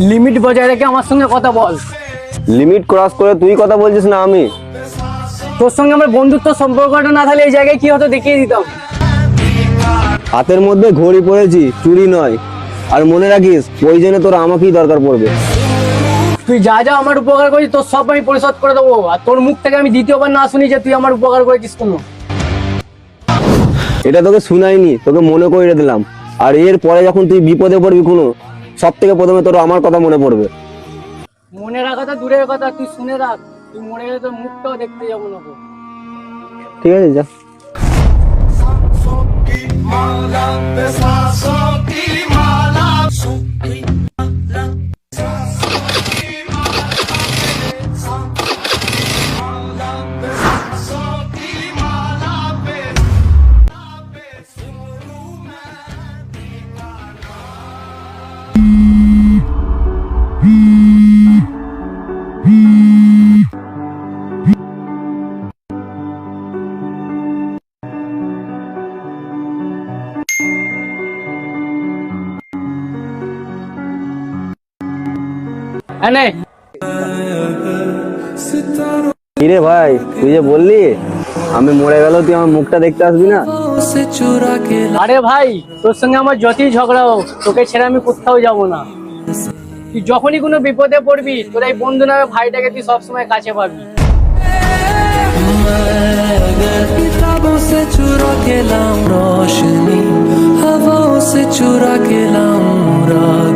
Limit বজায় রেখে আমার সঙ্গে কথা বল। লিমিট ক্রস করে তুই কথা বলছিস না আমি? তোর সঙ্গে আমার বন্ধুত্ব সম্পর্কটা না থাকলে এই জায়গায় কি হতো দেখিয়ে দিতাম। হাতের মধ্যে ঘড়ি পড়েছি, চুরি নয়। আর মনে রাখিস প্রয়োজনে তোর আমাকেই দরকার পড়বে। তুই যা যা আমার উপকার করেছিস তোর সব আমি পরিশোধ করে দেবো। আর তোর মুখ থেকে আমি দ্বিতীয়বার না শুনি যে তুই আমার উপকার করেছিস কোনো। এটা তোকে শুনাইনি, তোকে মনে করে দিলাম। আর এর পরে যখন তুই বিপদে পড়বি কোনো, সব থেকে প্রথমে তোর আমার কথা মনে পড়বে। মনে রাখা তো দূরের কথা, তুই শুনে রাখ, তুই মরে গেলে তোর মুখটাও দেখতে যাবো না গো। ঠিক আছে, যা। এনে কিরে ভাই, তুই যে বললি আমি মরে গেল তুই আমার মুখটা দেখতে আসবি না? আরে ভাই, তোর সঙ্গে আমার যতই ঝগড়া হোক তোকে ছেড়ে আমি কোথাও যাব না। তুই যখনই কোনো বিপদে পড়বি তোর এই বন্ধু নামে ভাইটাকে তুই সবসময় কাছে পাবি। किताबों से चुरा के लाऊं रोशनी, हवाओं से चुरा के लाऊं राग,